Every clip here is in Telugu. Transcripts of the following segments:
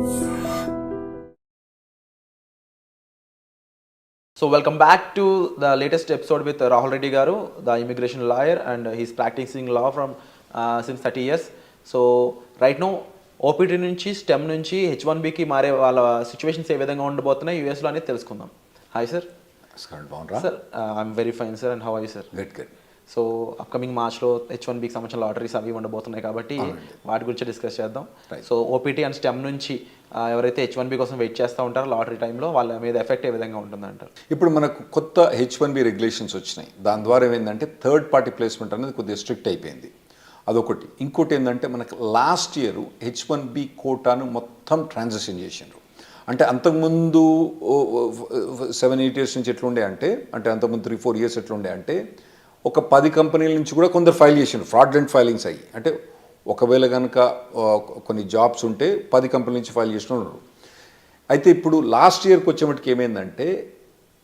So welcome back to the latest episode with Rahul Reddy Garu, the immigration lawyer, and he's practicing law from since 30 years. So right now OPT నుంచి స్టెమ్ నుంచి H1Bకి మారే వాళ్ళ సిచ్యువేషన్స్ ఏ విధంగా ఉండబోతున్నాయి యూఎస్లో అనేది తెలుసుకుందాం. Hi sir. Sir I'm very fine sir, and how are you sir? Good. So upcoming మార్చ్లో H1Bకి సంబంధించిన లాటరీస్ అవి ఉండబోతున్నాయి కాబట్టి వాటి గురించి డిస్కస్ చేద్దాం. సో ఓపీటీ అండ్ స్టెమ్ నుంచి ఎవరైతే H1B కోసం వెయిట్ చేస్తూ ఉంటారో లాటరీ టైంలో వాళ్ళ మీద ఎఫెక్ట్ ఏ విధంగా ఉంటుందంటారు? ఇప్పుడు మనకు కొత్త H1B రెగ్యులేషన్స్ వచ్చినాయి. దాని ద్వారా ఏమైందంటే థర్డ్ పార్టీ ప్లేస్మెంట్ అనేది కొద్దిగా స్ట్రిక్ట్ అయిపోయింది. అదొకటి. ఇంకోటి ఏంటంటే మనకు లాస్ట్ ఇయర్ H1B కోటాను మొత్తం ట్రాన్సాక్షన్ చేసిండ్రు. అంటే అంతకుముందు 7-8 years నుంచి ఎట్లుండే అంటే అంతకుముందు 3-4 years ఎట్లుండే అంటే ఒక 10 కంపెనీల నుంచి కూడా కొందరు ఫైల్ చేసిండ్రు, ఫ్రాడ్లెంట్ ఫైలింగ్స్ అయ్యి. అంటే ఒకవేళ కనుక కొన్ని జాబ్స్ ఉంటే 10 కంపెనీల నుంచి ఫైల్ చేసిన ఉన్నారు. అయితే ఇప్పుడు లాస్ట్ ఇయర్కి వచ్చేమటికి ఏమైందంటే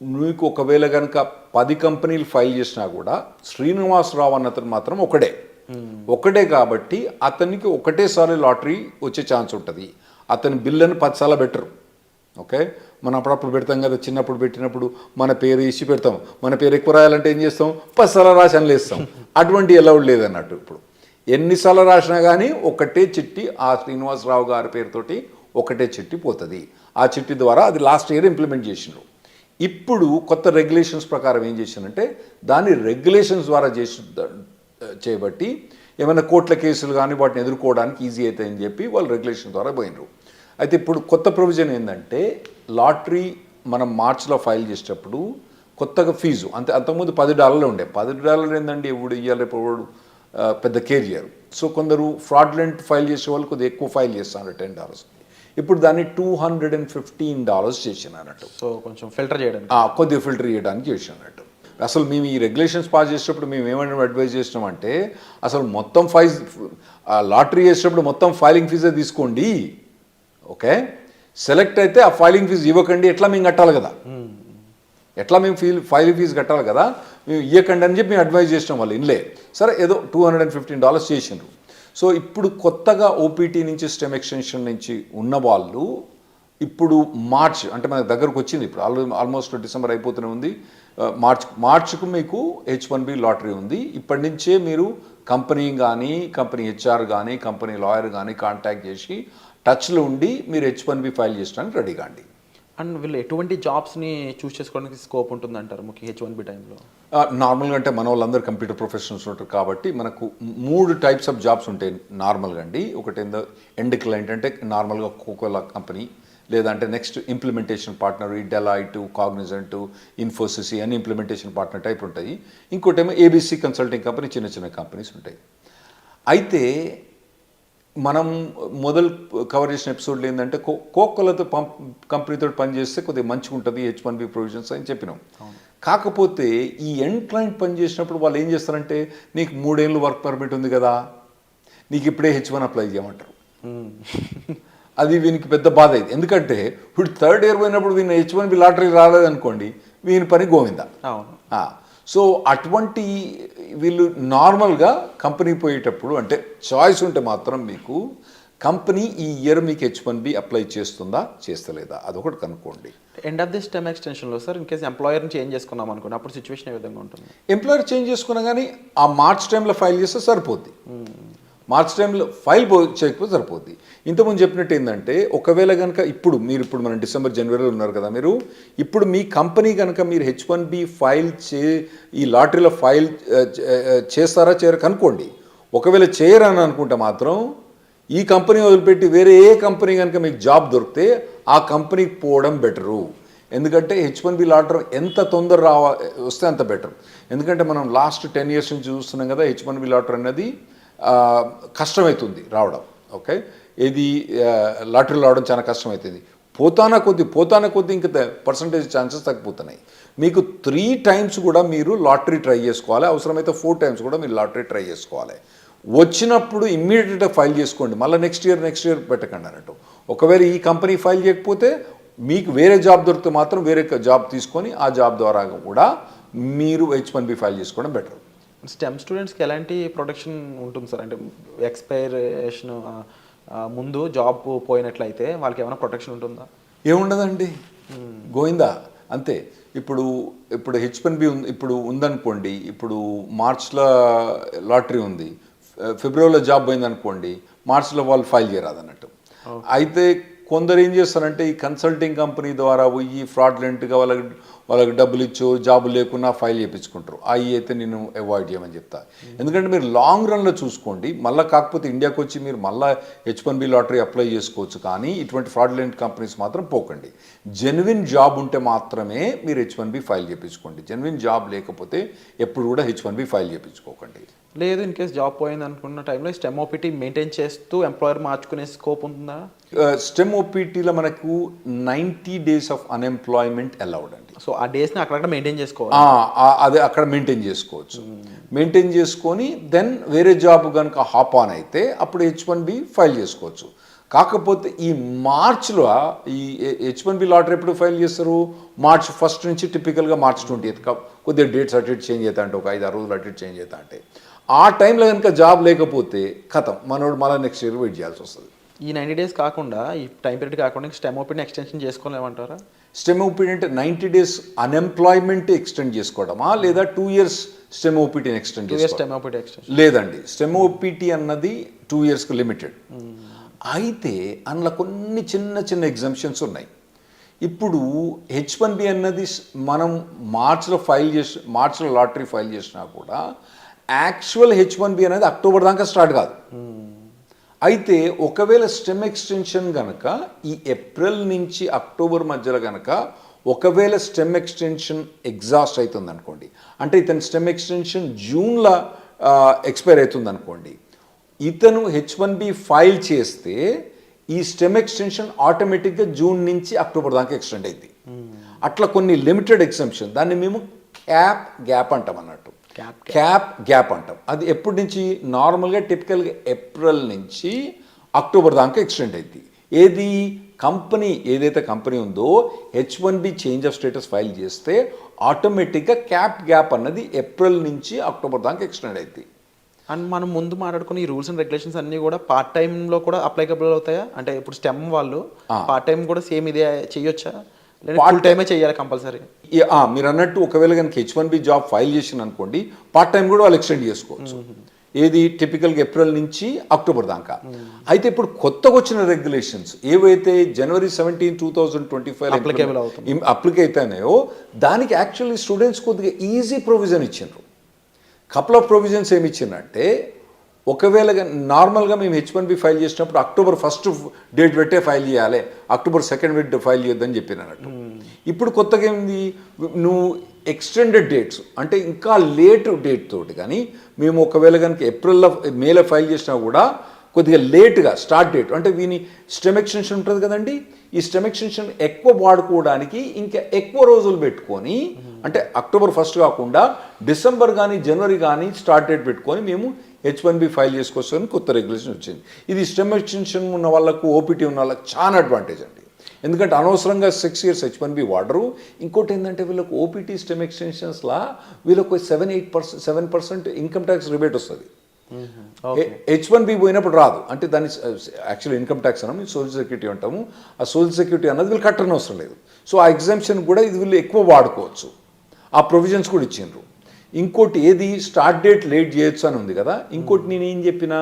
మీకు ఒకవేళ కనుక 10 కంపెనీలు ఫైల్ చేసినా కూడా శ్రీనివాసరావు అన్నతను మాత్రం ఒకటే కాబట్టి అతనికి ఒకటేసారి లాటరీ వచ్చే ఛాన్స్ ఉంటుంది. అతని బిల్లుని 10 సార్లు బెటరు. ఓకే, మనం అప్పుడప్పుడు పెడతాం కదా, చిన్నప్పుడు పెట్టినప్పుడు మన పేరు ఇచ్చి పెడతాం. మన పేరు ఎక్కువ రాయాలంటే ఏం చేస్తాం, 10 సార్లు రాసి లేస్తాం. అటువంటి అలౌడ్ లేదన్నట్టు. ఇప్పుడు ఎన్నిసార్లు రాసినా కానీ ఒకటే చిట్టి ఆ శ్రీనివాసరావు గారి పేరుతోటి ఒకటే చిట్టి పోతుంది. ఆ చిట్టి ద్వారా అది లాస్ట్ ఇయర్ ఇంప్లిమెంట్ చేసినారు. ఇప్పుడు కొత్త రెగ్యులేషన్స్ ప్రకారం ఏం చేసినంటే దాన్ని రెగ్యులేషన్స్ ద్వారా చేయబట్టి ఏమైనా కోర్టుల కేసులు కానీ వాటిని ఎదుర్కోవడానికి ఈజీ అవుతాయని చెప్పి వాళ్ళు రెగ్యులేషన్ ద్వారా పోయినరు. అయితే ఇప్పుడు కొత్త ప్రొవిజన్ ఏంటంటే లాటరీ మనం మార్చిలో ఫైల్ చేసేటప్పుడు కొత్తగా ఫీజు అంతకుముందు $10 ఉండే. $10 ఏంటండి ఎప్పుడు ఇవ్వాలి, ఎప్పుడు పెద్ద కేర్ చేయరు. సో కొందరు ఫ్రాడ్లెంట్ ఫైల్ చేసే వాళ్ళు కొద్దిగా ఎక్కువ ఫైల్ చేస్తున్నారు, $10. ఇప్పుడు దాన్ని $215 చేసినట్టు. సో కొంచెం ఫిల్టర్ చేయడానికి, కొద్దిగా ఫిల్టర్ చేయడానికి చేసినట్టు. అసలు మేము ఈ రెగ్యులేషన్స్ పాస్ చేసేటప్పుడు మేము ఏమైనా అడ్వైజ్ చేసినామంటే అసలు మొత్తం లాటరీ చేసేటప్పుడు మొత్తం ఫైలింగ్ ఫీజే తీసుకోండి. ఓకే, సెలెక్ట్ అయితే ఆ ఫైలింగ్ ఫీజు ఇవ్వకండి, ఎట్లా మేము కట్టాలి కదా, ఎట్లా మేము ఫైలింగ్ ఫీజు కట్టాలి కదా, మేము ఇవ్వకండి అని చెప్పి మేము అడ్వైజ్ చేసినాం. వాళ్ళు ఇన్లే సరే ఏదో $215 చేసిండ్రు. సో ఇప్పుడు కొత్తగా ఓపీటీ నుంచి స్టెమ్ ఎక్స్టెన్షన్ నుంచి ఉన్న వాళ్ళు ఇప్పుడు మార్చ్ అంటే మనకు దగ్గరకు వచ్చింది. ఇప్పుడు ఆల్మోస్ట్ డిసెంబర్ అయిపోతూనే ఉంది. మార్చ్కు మీకు H1B లాటరీ ఉంది. ఇప్పటి నుంచే మీరు కంపెనీ కానీ కంపెనీ HR కానీ కంపెనీ లాయర్ కానీ కాంటాక్ట్ చేసి టచ్లో ఉండి మీరు H1B ఫైల్ చేయడానికి రెడీ కాండి. అండ్ వీళ్ళు ఎటువంటి జాబ్స్ని చూస్ చేసుకోవడానికి స్కోప్ ఉంటుందంటారు ముఖ్య H1B టైంలో? నార్మల్గా అంటే మన వాళ్ళందరూ కంప్యూటర్ ప్రొఫెషనల్స్ ఉంటారు కాబట్టి మనకు 3 types ఆఫ్ జాబ్స్ ఉంటాయి నార్మల్గా అండి. ఒకటి ఎండ్ క్లయింట్ అంటే నార్మల్గా కోకోలా కంపెనీ, లేదంటే నెక్స్ట్ ఇంప్లిమెంటేషన్ పార్ట్నర్, ఈ డెలాయిట్, కాగ్నిజెంట్, ఇన్ఫోసిస్ అని ఇంప్లిమెంటేషన్ పార్ట్నర్ టైప్ ఉంటాయి. ఇంకోటేమో ABC కన్సల్టింగ్ కంపెనీ, చిన్న చిన్న కంపెనీస్ ఉంటాయి. అయితే మనం మొదలు కవర్ చేసిన ఎపిసోడ్లో ఏంటంటే కోకోలతో కంపెనీతో పనిచేస్తే కొద్దిగా మంచిగా ఉంటుంది H1B ప్రొవిజన్స్ అని చెప్పినాం. కాకపోతే ఈ ఎండ్ క్లయింట్ పనిచేసినప్పుడు వాళ్ళు ఏం చేస్తారంటే నీకు 3 ఏళ్ళు వర్క్ పర్మిట్ ఉంది కదా, నీకు ఇప్పుడే H1 అప్లై చేయమంటారు. అది వీనికి పెద్ద బాధ అయింది. ఎందుకంటే ఇప్పుడు 3rd year పోయినప్పుడు వీని H1B లాటరీ రాలేదనుకోండి, వీని పని గోవిందా. సో అటువంటి వీళ్ళు నార్మల్గా కంపెనీ పోయేటప్పుడు అంటే చాయిస్ ఉంటే మాత్రం మీకు కంపెనీ ఈ ఇయర్ మీకు H1B అప్లై చేస్తుందా చేస్తలేదా అదొకటి కనుక్కోండి. ఎండ్ ఆఫ్ ది స్టెమ్ ఎక్స్టెన్షన్లో సార్ ఇన్ కేసు ఎంప్లాయర్ని చేంజ్ చేసుకున్నాం అనుకోండి, అప్పుడు సిచ్యువేషన్ ఏ విధంగా ఉంటుంది? ఎంప్లాయర్ చేంజ్ చేసుకున్నా కానీ ఆ మార్చ్ టైంలో ఫైల్ చేస్తే సరిపోద్ది. మార్చ్ టైంలో ఫైల్ చేయకపోతే సరిపోద్ది. ఇంతకుముందు చెప్పినట్టు ఏంటంటే ఒకవేళ కనుక ఇప్పుడు మనం డిసెంబర్ జనవరిలో ఉన్నారు కదా, మీరు ఇప్పుడు మీ కంపెనీ కనుక మీరు H1B ఫైల్ ఈ లాటరీలో ఫైల్ చేస్తారా చేయరా కనుక్కోండి. ఒకవేళ చేయరని అనుకుంటే మాత్రం ఈ కంపెనీ వదిలిపెట్టి వేరే ఏ కంపెనీ కనుక మీకు జాబ్ దొరికితే ఆ కంపెనీకి పోవడం బెటరు. ఎందుకంటే H1B లాటరీ ఎంత తొందర వస్తే అంత బెటర్. ఎందుకంటే మనం లాస్ట్ 10 years నుంచి చూస్తున్నాం కదా, H1B లాటరీ అనేది కష్టమవుతుంది రావడం. ఓకే, ఇది లాటరీలో రావడం చాలా కష్టమవుతుంది. పోతానా కొద్ది ఇంకా పర్సంటేజ్ ఛాన్సెస్ తగ్గిపోతున్నాయి. మీకు 3 times కూడా మీరు లాటరీ ట్రై చేసుకోవాలి, అవసరమైతే 4 times కూడా మీరు లాటరీ ట్రై చేసుకోవాలి. వచ్చినప్పుడు ఇమ్మీడియట్గా ఫైల్ చేసుకోండి, మళ్ళీ నెక్స్ట్ ఇయర్ పెట్టకండి అన్నట్టు. ఒకవేళ ఈ కంపెనీ ఫైల్ చేయకపోతే మీకు వేరే జాబ్ దొరికితే మాత్రం వేరే జాబ్ తీసుకొని ఆ జాబ్ ద్వారా కూడా మీరు H1B ఫైల్ చేసుకోవడం బెటర్. స్టెమ్ స్టూడెంట్స్కి ఎలాంటి ప్రొటెక్షన్ ఉంటుంది సార్? అంటే ఎక్స్పైరేషన్ ముందు జాబ్ పోయినట్లయితే వాళ్ళకి ఏమైనా ప్రొటెక్షన్ ఉంటుందా? ఏముండదండి, గోయిందా అంతే. ఇప్పుడు H1B ఉంది, ఇప్పుడు ఉందనుకోండి, ఇప్పుడు మార్చ్లో లాటరీ ఉంది, ఫిబ్రవరిలో జాబ్ పోయిందనుకోండి, మార్చ్లో వాళ్ళు ఫైల్ చేయరాదు అన్నట్టు. అయితే కొందరు ఏం చేస్తారంటే ఈ కన్సల్టింగ్ కంపెనీ ద్వారా పోయి ఫ్రాడ్లెంట్గా వాళ్ళకి డబ్బులు ఇచ్చో జాబు లేకున్నా ఫైల్ చేయించుకుంటారు. అవి అయితే నేను అవాయిడ్ చేయమని చెప్తా. ఎందుకంటే మీరు లాంగ్ రన్లో చూసుకోండి, మళ్ళీ కాకపోతే ఇండియాకి వచ్చి మీరు మళ్ళీ H1B లాటరీ అప్లై చేసుకోవచ్చు, కానీ ఇటువంటి ఫ్రాడ్లెంట్ కంపెనీస్ మాత్రం పోకండి. జెన్యున్ జాబ్ ఉంటే మాత్రమే మీరు H1B ఫైల్ చేయించుకోండి. జెన్యున్ జాబ్ లేకపోతే ఎప్పుడు కూడా H1B ఫైల్ చేయించుకోకండి. లేదు, ఇన్ కేస్ జాబ్ పోయింది అనుకున్న టైంలో స్టెమ్ ఓపీటీ మెయింటైన్ చేస్తూ ఎంప్లాయర్ మార్చుకునే స్కోప్ ఉంటుందా? స్టెమ్ ఓపీటీలో మనకు 90 days ఆఫ్ అన్ఎంప్లాయ్మెంట్ అలౌడ్ అండి. సో ఆ డేస్ని అక్కడక్కడ మెయింటైన్ చేసుకోవాలి. అదే అక్కడ మెయింటైన్ చేసుకోవచ్చు. మెయింటైన్ చేసుకొని దెన్ వేరే జాబ్ కనుక హాప్ ఆన్ అయితే అప్పుడు H1B ఫైల్ చేసుకోవచ్చు. కాకపోతే ఈ మార్చ్లో ఈ H1B లాటరీ ఎప్పుడు ఫైల్ చేస్తారు? మార్చ్ 1st నుంచి, టిపికల్గా మార్చ్ 20th. కొద్దిగా డేట్స్ అటు ఇటు చేంజ్ అవుతా అంటే ఒక 5-6 రోజులు అటు ఇటు చేంజ్ అవుతా అంటే ఆ టైంలో కనుక జాబ్ లేకపోతే కథం, మనోడు మళ్ళీ నెక్స్ట్ ఇయర్ వెయిట్ చేయాల్సి వస్తుంది. ఈ 90 days కాకుండా, ఈ టైం పీరియడ్ కాకుండా స్టెమ్ ఓపీని ఎక్స్టెన్షన్ చేసుకోలేమంటారా? స్టెమ్ ఓపీటీ అంటే 90 days అన్ఎంప్లాయ్మెంట్ ఎక్స్టెండ్ చేసుకోవడమా, లేదా 2 years స్టెమ్ ఓపీటీని ఎక్స్టెండ్ చేసుకోవడం? లేదండి, స్టెమ్ ఓపీటీ అన్నది 2 yearsకి లిమిటెడ్. అయితే అందులో కొన్ని చిన్న చిన్న ఎగ్జంప్షన్స్ ఉన్నాయి. ఇప్పుడు H1B అన్నది మనం మార్చ్లో లాటరీ ఫైల్ చేసినా కూడా యాక్చువల్ H1B అనేది అక్టోబర్ దాకా స్టార్ట్ కాదు. అయితే ఒకవేళ స్టెమ్ ఎక్స్టెన్షన్ కనుక ఈ ఏప్రిల్ నుంచి అక్టోబర్ మధ్యలో కనుక ఒకవేళ స్టెమ్ ఎక్స్టెన్షన్ ఎగ్జాస్ట్ అవుతుంది అనుకోండి, అంటే ఇతని స్టెమ్ ఎక్స్టెన్షన్ జూన్లో ఎక్స్పైర్ అవుతుంది అనుకోండి, ఇతను H1B ఫైల్ చేస్తే ఈ స్టెమ్ ఎక్స్టెన్షన్ ఆటోమేటిక్గా జూన్ నుంచి అక్టోబర్ దాకా ఎక్స్టెండ్ అయింది. అట్లా కొన్ని లిమిటెడ్ ఎగ్జంప్షన్, దాన్ని మేము క్యాప్ గ్యాప్ అంటాం అన్నట్టు. క్యాప్ గ్యాప్ అంటాం. అది ఎప్పటి నుంచి? నార్మల్గా టిపికల్గా ఏప్రిల్ నుంచి అక్టోబర్ దాకా ఎక్స్టెండ్ అయింది. ఏది? కంపెనీ ఏదైతే కంపెనీ ఉందో H1B change of status file చేస్తే ఆటోమేటిక్గా క్యాప్ గ్యాప్ అన్నది ఏప్రిల్ నుంచి అక్టోబర్ దాకా ఎక్స్టెండ్ అయింది. అండ్ మనం ముందు మాట్లాడుకున్న ఈ రూల్స్ అండ్ రెగ్యులేషన్స్ అన్నీ కూడా పార్ట్ టైంలో కూడా అప్లైకబుల్ అవుతాయా? అంటే ఇప్పుడు స్టెమ్ వాళ్ళు పార్ట్ టైం కూడా సేమ్ ఇదే చేయొచ్చా, లేదా ఫుల్ టైమే చేయాలి కంపల్సరీ? మీరు అన్నట్టు ఒకవేళ కనుక H1B జాబ్ ఫైల్ చేసిన అనుకోండి, పార్ట్ టైం కూడా వాళ్ళు ఎక్స్టెండ్ చేసుకోవచ్చు. ఏది? టిపికల్గా ఏప్రిల్ నుంచి అక్టోబర్ దాకా. అయితే ఇప్పుడు కొత్తగా వచ్చిన రెగ్యులేషన్స్ ఏవైతే జనవరి 17, 2025 అప్లికే అవుతాయో దానికి యాక్చువల్లీ స్టూడెంట్స్ కొద్దిగా ఈజీ ప్రొవిజన్ ఇచ్చిండ్రు. కపుల్ ఆఫ్ ప్రొవిజన్స్ ఏమి ఇచ్చిందంటే, ఒకవేళ నార్మల్గా మేము H1B ఫైల్ చేసినప్పుడు అక్టోబర్ 1st డేట్ పెట్టే ఫైల్ చేయాలి, అక్టోబర్ 2nd ఫైల్ చేయొద్దని చెప్పినట్టు. ఇప్పుడు కొత్తగా ఏంది? నువ్వు ఎక్స్టెండెడ్ డేట్స్ అంటే ఇంకా లేట్ డేట్ తోటి, కానీ మేము ఒకవేళ కనుక మేలో ఫైల్ చేసినా కూడా కొద్దిగా లేట్గా స్టార్ట్ డేట్ అంటే వీని స్టెమ్ ఎక్స్టెన్షన్ ఉంటుంది కదండి, ఈ స్టెమ్ ఎక్స్టెన్షన్ ఎక్కువ వాడుకోవడానికి ఇంకా ఎక్కువ రోజులు పెట్టుకొని, అంటే అక్టోబర్ 1st కాకుండా డిసెంబర్ కానీ జనవరి కానీ స్టార్ట్ డేట్ పెట్టుకొని మేము H1B ఫైల్ చేసుకోవచ్చని కొత్త రెగ్యులేషన్ వచ్చింది. ఇది స్టెమ్ ఎక్స్టెన్షన్ ఉన్న వాళ్ళకు, ఓపీటీ ఉన్న వాళ్ళకి చాలా అడ్వాంటేజ్ అండి. ఎందుకంటే అనవసరంగా 6 years H1B వాడరు. ఇంకోటి ఏంటంటే వీళ్ళకు ఓపీటీ స్టెమ్ ఎక్స్టెన్షన్స్లా వీళ్ళకు 7% ఇన్కమ్ ట్యాక్స్ రిబేట్ వస్తుంది. H1B పోయినప్పుడు రాదు. అంటే దాన్ని యాక్చువల్లీ ఇన్కమ్ ట్యాక్స్ అన్నాము, సోషల్ సెక్యూరిటీ అంటాము. ఆ సోషల్ సెక్యూరిటీ అన్నది వీళ్ళు కట్టని అవసరం లేదు. సో ఆ ఎగ్జామ్షన్ కూడా ఇది వీళ్ళు ఎక్కువ వాడుకోవచ్చు. ఆ ప్రొవిజన్స్ కూడా ఇచ్చిండ్రు. ఇంకోటి ఏది? స్టార్ట్ డేట్ లేట్ చేయొచ్చు అని ఉంది కదా. ఇంకోటి నేనేం చెప్పినా,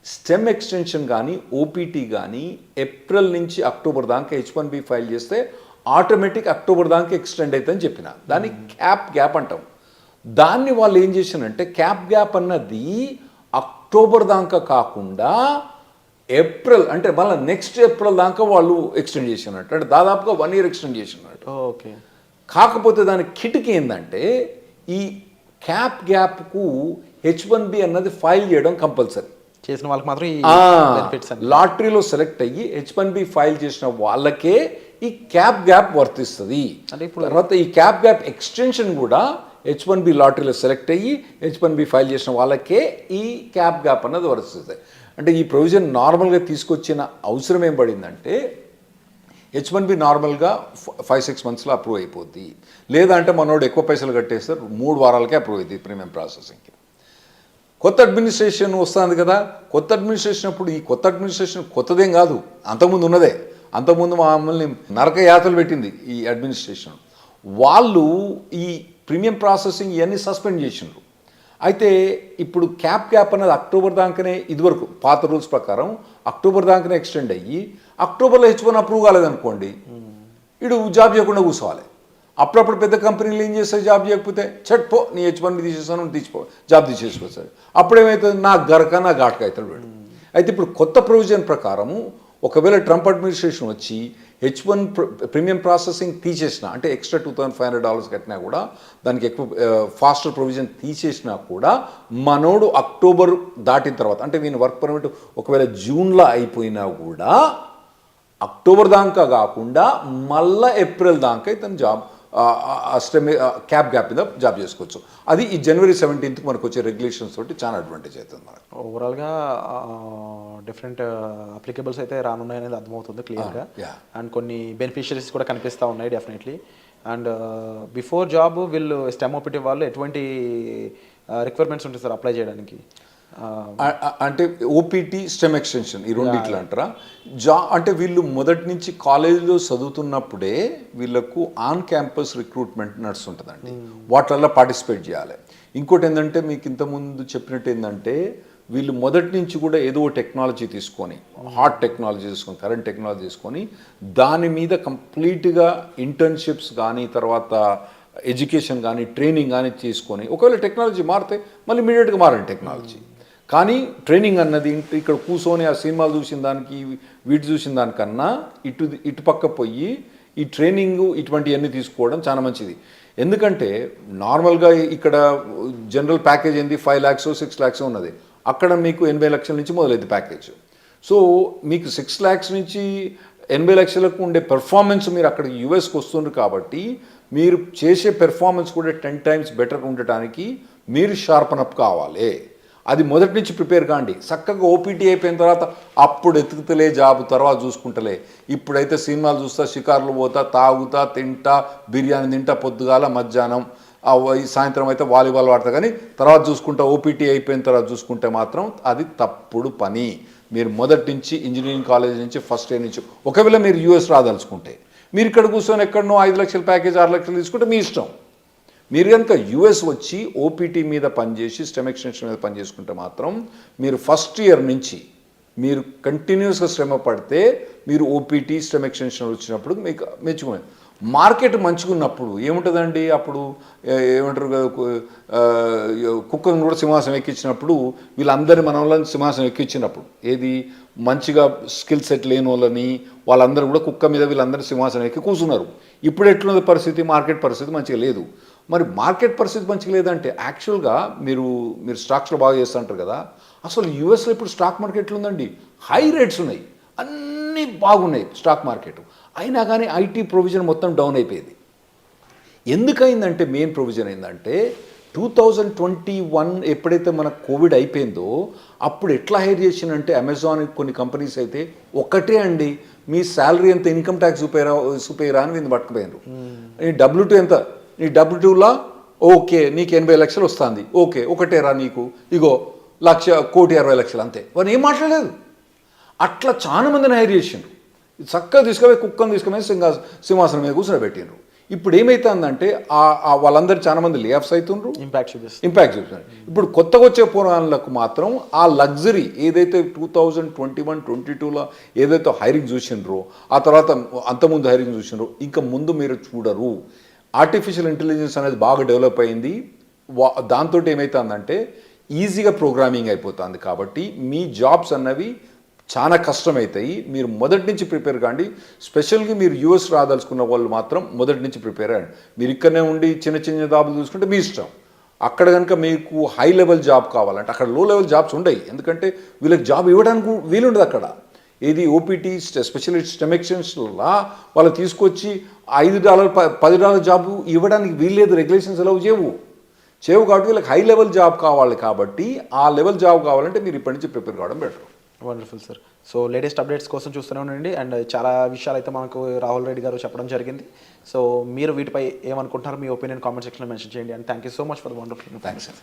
స్టెమ్ ఎక్స్టెన్షన్ కానీ ఓపీటీ కానీ ఏప్రిల్ నుంచి అక్టోబర్ దాకా H1B ఫైల్ చేస్తే ఆటోమేటిక్ అక్టోబర్ దాకా ఎక్స్టెండ్ అవుతుందని చెప్పిన. దాన్ని క్యాప్ గ్యాప్ అంటాం. దాన్ని వాళ్ళు ఏం చేశారంటే, క్యాప్ గ్యాప్ అన్నది అక్టోబర్ దాకా కాకుండా ఏప్రిల్ అంటే మళ్ళీ నెక్స్ట్ ఏప్రిల్ దాకా వాళ్ళు ఎక్స్టెండ్ చేసినట్టు, అంటే దాదాపుగా 1 year ఎక్స్టెండ్ చేసినట్టు. ఓకే. కాకపోతే దాని కిటికీ ఏంటంటే, ఈ క్యాప్ గ్యాప్కు H1B అన్నది ఫైల్ చేయడం కంపల్సరీ. చేసిన వాళ్ళకి మాత్రం లాటరీలో సెలెక్ట్ అయ్యి H1B ఫైల్ చేసిన వాళ్ళకే ఈ క్యాప్ గ్యాప్ వర్తిస్తుంది. తర్వాత ఈ క్యాప్ గ్యాప్ ఎక్స్టెన్షన్ కూడా H1B లాటరీలో సెలెక్ట్ అయ్యి H1B ఫైల్ చేసిన వాళ్ళకే ఈ క్యాప్ గ్యాప్ అన్నది వర్తిస్తుంది. అంటే ఈ ప్రొవిజన్ నార్మల్గా తీసుకొచ్చిన అవసరం ఏం పడిందంటే, H1B నార్మల్గా 5-6 monthsలో అప్రూవ్ అయిపోద్ది. లేదా అంటే మనోడు ఎక్కువ పైసలు కట్టేస్తారు, 3 వారాలకే అప్రూవ్ అవుతుంది ప్రీమియం ప్రాసెసింగ్కి. కొత్త అడ్మినిస్ట్రేషన్ వస్తుంది కదా, కొత్త అడ్మినిస్ట్రేషన్ అప్పుడు ఈ కొత్త అడ్మినిస్ట్రేషన్ కొత్తదేం కాదు, అంతకుముందు ఉన్నదే. అంతకుముందు మమ్మల్ని నరక యాతలు పెట్టింది ఈ అడ్మినిస్ట్రేషన్. వాళ్ళు ఈ ప్రీమియం ప్రాసెసింగ్ ఇవన్నీ సస్పెండ్ చేసిండ్రు. అయితే ఇప్పుడు క్యాప్ అనేది అక్టోబర్ దాకానే, ఇదివరకు పాత రూల్స్ ప్రకారం అక్టోబర్ దాకానే ఎక్స్టెండ్ అయ్యి అక్టోబర్లో H1 అప్రూవ్ కాలేదనుకోండి, ఇడు జాబ్ చేయకుండా కూర్చోవాలి. అప్పుడప్పుడు పెద్ద కంపెనీలు ఏం చేస్తాయి, జాబ్ చేయకపోతే పో నీ H1 తీసేస్తాను తీసిపో, జాబ్ తీసేసుకోవచ్చు. అప్పుడేమవుతుంది, నా గరక నా ఘాటక అవుతాడు వీడు. అయితే ఇప్పుడు కొత్త ప్రొవిజన్ ప్రకారము ఒకవేళ ట్రంప్ అడ్మినిస్ట్రేషన్ వచ్చి H1 ప్రీమియం ప్రాసెసింగ్ తీసేసినా, అంటే ఎక్స్ట్రా $2,500 కట్టినా కూడా, దానికి ఎక్కువ ఫాస్టర్ ప్రొవిజన్ తీసేసినా కూడా, మనోడు అక్టోబర్ దాటిన తర్వాత, అంటే వీని వర్క్ పర్మిట్ ఒకవేళ జూన్లో అయిపోయినా కూడా అక్టోబర్ దాకా కాకుండా మళ్ళీ ఏప్రిల్ దాకా ఇతను జాబ్ క్యాప్ మీద జాబ్ చేసుకోవచ్చు. అది ఈ January 17th మనకు వచ్చే రెగ్యులేషన్స్ తోటి చాలా అడ్వాంటేజ్ అవుతుంది మనకు. ఓవరాల్గా డిఫరెంట్ అప్లికేబుల్స్ అయితే రానున్నాయి అనేది అర్థమవుతుంది క్లియర్గా. అండ్ కొన్ని బెనిఫిషరీస్ కూడా కనిపిస్తూ ఉన్నాయి డెఫినెట్లీ. అండ్ బిఫోర్ జాబ్ వీళ్ళు స్టెమ్ ఓపీటీ వాళ్ళు ఎటువంటి రిక్వైర్మెంట్స్ ఉంటాయి సార్ అప్లై చేయడానికి? అంటే ఓపీటీ స్టెమ్ ఎక్స్టెన్షన్ ఈ రెండిట్లు అంటారా? అంటే వీళ్ళు మొదటి నుంచి కాలేజీలో చదువుతున్నప్పుడే వీళ్ళకు ఆన్ క్యాంపస్ రిక్రూట్మెంట్ నడుస్తుంటుందండి, వాటిల్లో పార్టిసిపేట్ చేయాలి. ఇంకోటి ఏంటంటే, మీకు ఇంతకుముందు చెప్పినట్టు ఏంటంటే, వీళ్ళు మొదటి నుంచి కూడా ఏదో టెక్నాలజీ తీసుకొని, హాట్ టెక్నాలజీ తీసుకొని, కరెంట్ టెక్నాలజీ తీసుకొని, దాని మీద కంప్లీట్గా ఇంటర్న్షిప్స్ కానీ, తర్వాత ఎడ్యుకేషన్ కానీ, ట్రైనింగ్ కానీ తీసుకొని, ఒకవేళ టెక్నాలజీ మారితే మళ్ళీ ఇమీడియట్గా మారండి టెక్నాలజీ. కానీ ట్రైనింగ్ అన్నది ఇక్కడ కూర్చొని ఆ సినిమాలు చూసిన దానికి వీటి చూసిన దానికన్నా ఇటు పక్క పోయి ఈ ట్రైనింగ్ ఇటువంటివన్నీ తీసుకోవడం చాలా మంచిది. ఎందుకంటే నార్మల్గా ఇక్కడ జనరల్ ప్యాకేజ్ ఏంది 5 lakhs 6 lakhs ఉన్నది, అక్కడ మీకు 80 లక్షల నుంచి మొదలైంది ప్యాకేజ్. సో మీకు 6 lakhs నుంచి 80 లక్షలకు ఉండే పెర్ఫార్మెన్స్ మీరు అక్కడ యూఎస్కి వస్తుండ్రు కాబట్టి, మీరు చేసే పెర్ఫార్మెన్స్ కూడా 10 times బెటర్గా ఉండటానికి మీరు షార్పన్ అప్ కావాలి. అది మొదటి నుంచి ప్రిపేర్ కాండి. చక్కగా ఓపీటీ అయిపోయిన తర్వాత అప్పుడు ఎతుకుతలే జాబ్, తర్వాత చూసుకుంటలే. ఇప్పుడైతే సినిమాలు చూస్తా, షికార్లు పోతా, తాగుతా, తింటా, బిర్యానీ తింటా, పొద్దుగాల మధ్యాహ్నం, సాయంత్రం అయితే వాలీబాల్ ఆడతా, కానీ తర్వాత చూసుకుంటా, ఓపీటీ అయిపోయిన తర్వాత చూసుకుంటే మాత్రం అది తప్పుడు పని. మీరు మొదటి నుంచి ఇంజనీరింగ్ కాలేజ్ నుంచి ఫస్ట్ ఇయర్ నుంచి, ఒకవేళ మీరు యూఎస్ రాదలుచుకుంటే, మీరు ఇక్కడ కూర్చొని ఎక్కడనో 5 లక్షల ప్యాకేజ్ 6 లక్షలు తీసుకుంటే మీ ఇష్టం. మీరు కనుక యూఎస్ వచ్చి ఓపీటీ మీద పనిచేసి స్టెమ్ ఎక్స్టెన్షన్ మీద పనిచేసుకుంటే మాత్రం మీరు ఫస్ట్ ఇయర్ నుంచి మీరు కంటిన్యూస్గా శ్రమ పడితే మీరు ఓపీటీ స్టెమ్ ఎక్స్టెన్షన్ వచ్చినప్పుడు మీకు మెచ్చుకోండి. మార్కెట్ మంచిగా ఉన్నప్పుడు ఏముంటుందండి, అప్పుడు ఏమంటారు, కుక్కను కూడా సింహాసనం ఎక్కించినప్పుడు వీళ్ళందరి మన వాళ్ళని సింహాసనం ఎక్కించినప్పుడు, ఏది మంచిగా స్కిల్ సెట్ లేని వాళ్ళని వాళ్ళందరూ కూడా కుక్క మీద వీళ్ళందరూ సింహాసనం ఎక్కి కూర్చున్నారు. ఇప్పుడు ఎట్లున్నది పరిస్థితి, మార్కెట్ పరిస్థితి మంచిగా లేదు. మరి మార్కెట్ పరిస్థితి మంచిగా లేదంటే యాక్చువల్గా మీరు స్టాక్స్లో బాగా చేస్తూ ఉంటారు కదా, అసలు యూఎస్లో ఇప్పుడు స్టాక్ మార్కెట్లు ఉందండి, హై రేట్స్ ఉన్నాయి, అన్నీ బాగున్నాయి స్టాక్ మార్కెట్. అయినా కానీ ఐటీ ప్రొవిజన్ మొత్తం డౌన్ అయిపోయింది. ఎందుకైందంటే మెయిన్ ప్రొవిజన్ ఏంటంటే 2021 ఎప్పుడైతే మన కోవిడ్ అయిపోయిందో అప్పుడు ఎట్లా హైర్ చేసిందంటే, అమెజాన్ కొన్ని కంపెనీస్ అయితే ఒకటే అండి, మీ శాలరీ ఎంత, ఇన్కమ్ ట్యాక్స్ చూపేరా అని వీళ్ళు పట్టుకుపోయినారు. నీ W2 ఎంత, నీ W2లా ఓకే నీకు 80 లక్షలు వస్తుంది, ఓకే ఒకటేరా నీకు, ఇగో 1,60,60,000 అంతే, వారు ఏం మాట్లాడలేదు. అట్లా చాలా మందిని హైర్ చేసిండ్రు. చక్కగా తీసుకుపోయి కుక్కను తీసుకుపోయి సింహాసనం మీద కూర్చోబెట్టిండ్రు. ఇప్పుడు ఏమవుతుందంటే వాళ్ళందరూ చాలా మంది లేఆఫ్స్ అవుతుండ్రు, ఇంపాక్ట్ చూపిస్తున్నారు. ఇప్పుడు కొత్తగా వచ్చే పోరాళ్ళకు మాత్రం ఆ లగ్జరీ ఏదైతే 2021-22లో ఏదైతే హైరింగ్ చూసిండ్రో, ఆ తర్వాత అంతకుముందు హైరింగ్ చూసిండ్రో, ఇంకా ముందు మీరు చూడరు. ఆర్టిఫిషియల్ ఇంటెలిజెన్స్ అనేది బాగా డెవలప్ అయింది. దాంతో ఏమవుతుందంటే ఈజీగా ప్రోగ్రామింగ్ అయిపోతుంది. కాబట్టి మీ జాబ్స్ అన్నవి చాలా కష్టమవుతాయి. మీరు మొదటి నుంచి ప్రిపేర్ కాండి. స్పెషల్గా మీరు యూఎస్ రాదలుచుకున్న వాళ్ళు మాత్రం మొదటి నుంచి ప్రిపేర్ అయ్యండి. మీరు ఇక్కడనే ఉండి చిన్న చిన్న జాబులు చూసుకుంటే మీ ఇష్టం. అక్కడ కనుక మీకు హై లెవెల్ జాబ్ కావాలంటే అక్కడ లో లెవెల్ జాబ్స్ ఉండవు. ఎందుకంటే వీళ్ళకి జాబ్ ఇవ్వడానికి వీలుండదు అక్కడ. ఏది ఓపీటీ స్పెషలిస్ట్ స్టెమ్ ఎక్స్టెన్షన్లా వాళ్ళు తీసుకొచ్చి $5 $10 జాబ్ ఇవ్వడానికి వీల్లేదు, రెగ్యులేషన్స్ ఎలా చేయవు కాబట్టి వీళ్ళకి హై లెవెల్ జాబ్ కావాలి. కాబట్టి ఆ లెవెల్ జాబ్ కావాలంటే మీరు ఇప్పటి నుంచి ప్రిపేర్ కావడం better. Wonderful sir. So latest updates కోసం చూస్తూనే ఉండండి. అండ్ చాలా విషయాలు అయితే మనకు రాహుల్ రెడ్డి గారు చెప్పడం జరిగింది. సో మీరు వీటిపై ఏమనుకుంటున్నారు, మీ ఒపీనియన్ కామెంట్ సెక్షన్లో మెన్షన్ చేయండి. And thank you so much for the wonderful. Thanks sir.